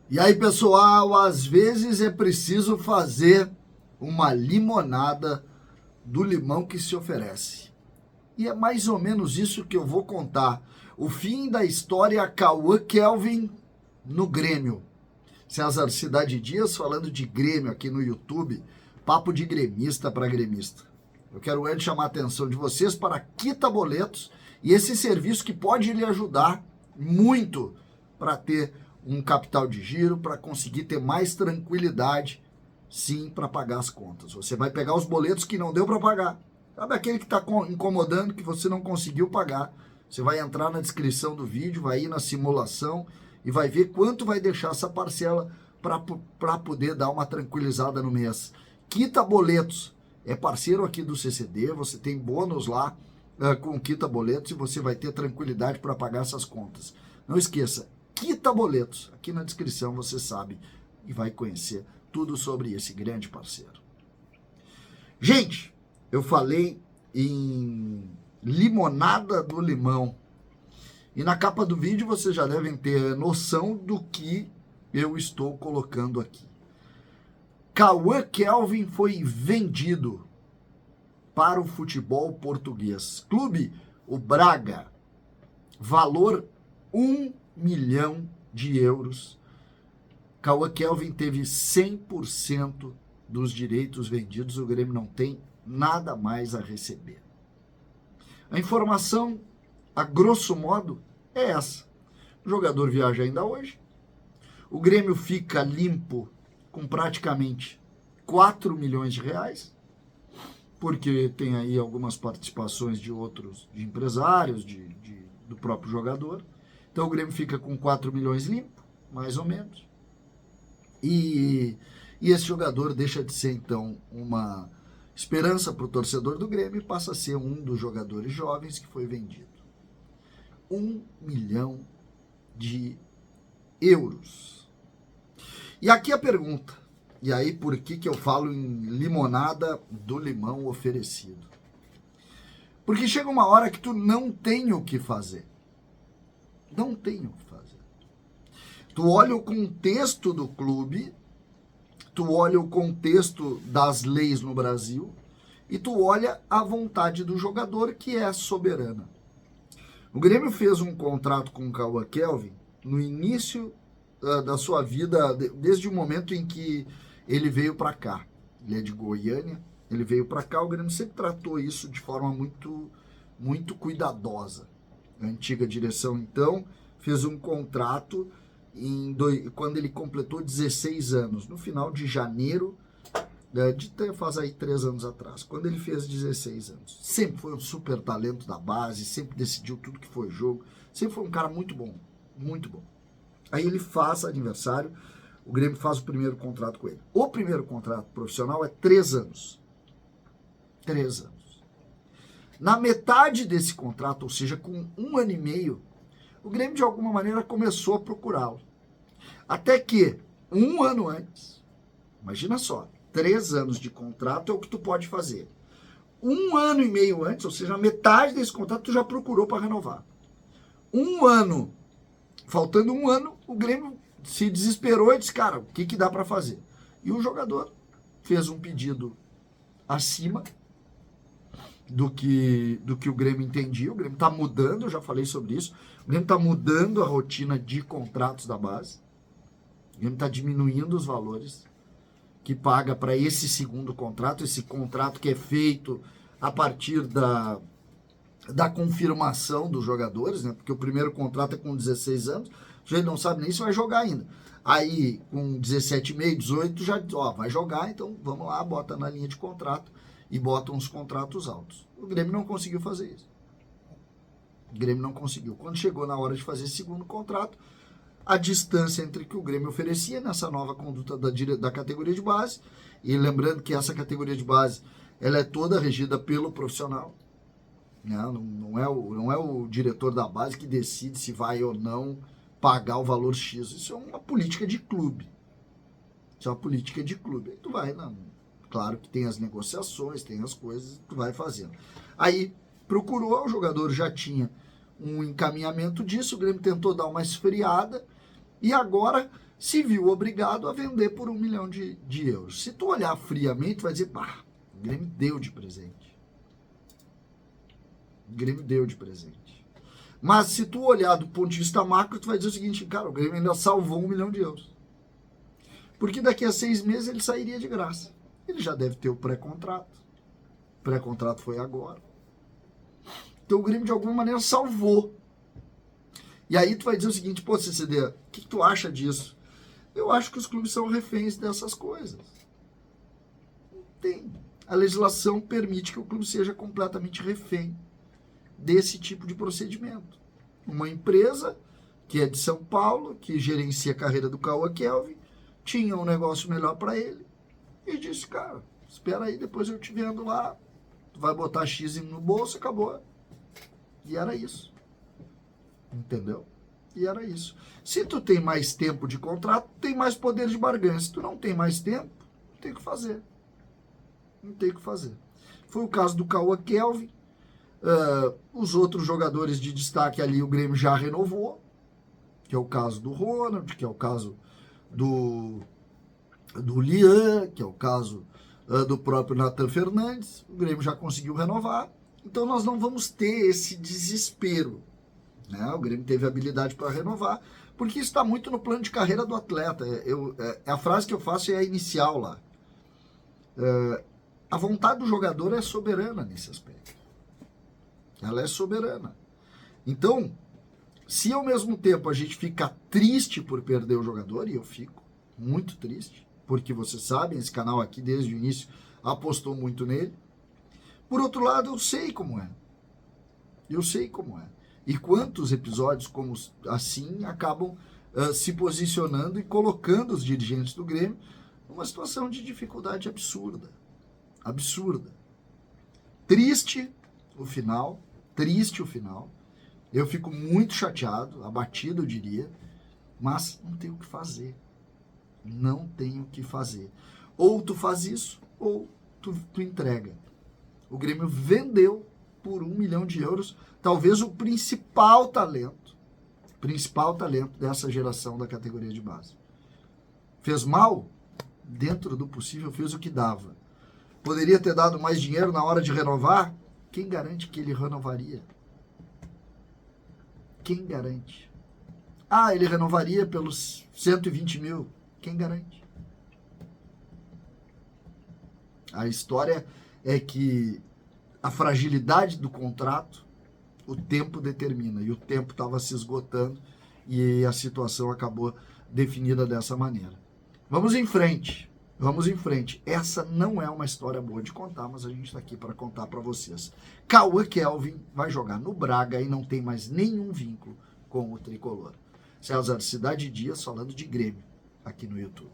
E aí, pessoal, às vezes é preciso fazer uma limonada do limão que se oferece. E é mais ou menos isso que eu vou contar. O fim da história Cauã Kelvin no Grêmio. César Cidade Dias falando de Grêmio aqui no YouTube. Papo de gremista para gremista. Eu quero antes chamar a atenção de vocês para Quita Boletos e esse serviço que pode lhe ajudar muito para ter um capital de giro, para conseguir ter mais tranquilidade, sim, para pagar as contas. Você vai pegar os boletos que não deu para pagar. Sabe aquele que está incomodando, que você não conseguiu pagar? Você vai entrar na descrição do vídeo, vai ir na simulação e vai ver quanto vai deixar essa parcela para poder dar uma tranquilizada no mês. Quita Boletos é parceiro aqui do CCD, você tem bônus lá com Quita Boletos e você vai ter tranquilidade para pagar essas contas. Não esqueça, Quita Boletos, aqui na descrição você sabe e vai conhecer tudo sobre esse grande parceiro. Gente, eu falei em limonada do limão. E na capa do vídeo vocês já devem ter noção do que eu estou colocando aqui. Cauã Kelvin foi vendido para o futebol português. Clube, o Braga. Valor 1 milhão de euros. Cauã Kelvin teve 100% dos direitos vendidos. O Grêmio não tem nada mais a receber. A informação, a grosso modo, é essa. O jogador viaja ainda hoje. O Grêmio fica limpo com praticamente 4 milhões de reais, porque tem aí algumas participações de outros, de empresários, do próprio jogador. Então o Grêmio fica com 4 milhões limpo, mais ou menos. E esse jogador deixa de ser, então, uma esperança para o torcedor do Grêmio e passa a ser um dos jogadores jovens que foi vendido. 1 milhão de euros. E aqui a pergunta, e aí por que eu falo em limonada do limão oferecido? Porque chega uma hora que tu não tem o que fazer. Não tem o que fazer. Tu olha o contexto do clube, tu olha o contexto das leis no Brasil e tu olha a vontade do jogador, que é soberana. O Grêmio fez um contrato com o Cauã Kelvin no início da sua vida, desde o momento em que ele veio para cá. Ele é de Goiânia, ele veio para cá, o Grêmio sempre tratou isso de forma muito cuidadosa. A antiga direção, então, fez um contrato quando ele completou 16 anos, no final de janeiro, faz aí 3 anos atrás, quando ele fez 16 anos. Sempre foi um super talento da base, sempre decidiu tudo que foi jogo, sempre foi um cara muito bom, muito bom. Aí ele faz aniversário, o Grêmio faz o primeiro contrato com ele. O primeiro contrato profissional é 3 anos. 3 anos. Na metade desse contrato, ou seja, com 1 ano e meio, o Grêmio de alguma maneira começou a procurá-lo. Até que, 1 ano antes, imagina só, 3 anos de contrato é o que tu pode fazer. 1 ano e meio antes, ou seja, a metade desse contrato tu já procurou para renovar. 1 ano, faltando 1 ano, o Grêmio se desesperou e disse, cara, o que dá para fazer? E o jogador fez um pedido acima do que o Grêmio entendia. O Grêmio está mudando, eu já falei sobre isso, o Grêmio está mudando a rotina de contratos da base, o Grêmio está diminuindo os valores que paga para esse segundo contrato, esse contrato que é feito a partir da confirmação dos jogadores, né? Porque o primeiro contrato é com 16 anos, já não sabe nem se vai jogar ainda. Aí, com 17,5, 18, já vai jogar, então vamos lá, bota na linha de contrato e bota uns contratos altos. O Grêmio não conseguiu fazer isso. O Grêmio não conseguiu. Quando chegou na hora de fazer esse segundo contrato, a distância entre o que o Grêmio oferecia nessa nova conduta da categoria de base, e lembrando que essa categoria de base ela é toda regida pelo profissional, né? Não é o diretor da base que decide se vai ou não pagar o valor X. Isso é uma política de clube. Isso é uma política de clube. Aí tu vai, claro que tem as negociações, tem as coisas, tu vai fazendo. Aí procurou, o jogador já tinha um encaminhamento disso, o Grêmio tentou dar uma esfriada, e agora se viu obrigado a vender por 1 milhão de euros. Se tu olhar friamente, vai dizer, pá, o Grêmio deu de presente. O Grêmio deu de presente. Mas se tu olhar do ponto de vista macro, tu vai dizer o seguinte, cara, o Grêmio ainda salvou 1 milhão de euros. Porque daqui a 6 meses ele sairia de graça. Ele já deve ter o pré-contrato. O pré-contrato foi agora. Então o Grêmio de alguma maneira salvou. E aí tu vai dizer o seguinte, pô, CCD, o que tu acha disso? Eu acho que os clubes são reféns dessas coisas. Não tem. A legislação permite que o clube seja completamente refém desse tipo de procedimento. Uma empresa que é de São Paulo, que gerencia a carreira do Cauã Kelvin, tinha um negócio melhor para ele e disse, cara, espera aí, depois eu te vendo lá, tu vai botar X no bolso, acabou. E era isso. Entendeu? E era isso. Se tu tem mais tempo de contrato, tem mais poder de barganha. Se tu não tem mais tempo, não tem o que fazer. Não tem o que fazer. Foi o caso do Cauã Kelvin. Os outros jogadores de destaque ali, o Grêmio já renovou, que é o caso do Ronald, que é o caso do Lian, que é o caso do próprio Nathan Fernandes. O Grêmio já conseguiu renovar. Então nós não vamos ter esse desespero. Né? O Grêmio teve habilidade para renovar, porque isso está muito no plano de carreira do atleta. A frase que eu faço é a inicial lá. A vontade do jogador é soberana nesse aspecto. Ela é soberana. Então, se ao mesmo tempo a gente fica triste por perder o jogador, e eu fico muito triste, porque vocês sabem, esse canal aqui desde o início apostou muito nele. Por outro lado, eu sei como é. Eu sei como é. E quantos episódios como assim acabam se posicionando e colocando os dirigentes do Grêmio numa situação de dificuldade absurda. Absurda. Triste o final. Triste o final. Eu fico muito chateado, abatido, eu diria, mas não tenho o que fazer. Não tenho o que fazer. Ou tu faz isso, ou tu entrega. O Grêmio vendeu por 1 milhão de euros, talvez o principal talento dessa geração da categoria de base. Fez mal? Dentro do possível, fez o que dava. Poderia ter dado mais dinheiro na hora de renovar? Quem garante que ele renovaria? Quem garante? Ah, ele renovaria pelos 120 mil. Quem garante? A história é que a fragilidade do contrato, o tempo determina. E o tempo estava se esgotando e a situação acabou definida dessa maneira. Vamos em frente. Vamos em frente. Essa não é uma história boa de contar, mas a gente está aqui para contar para vocês. Cauã Kelvin vai jogar no Braga e não tem mais nenhum vínculo com o tricolor. César Cidade Dias falando de Grêmio aqui no YouTube.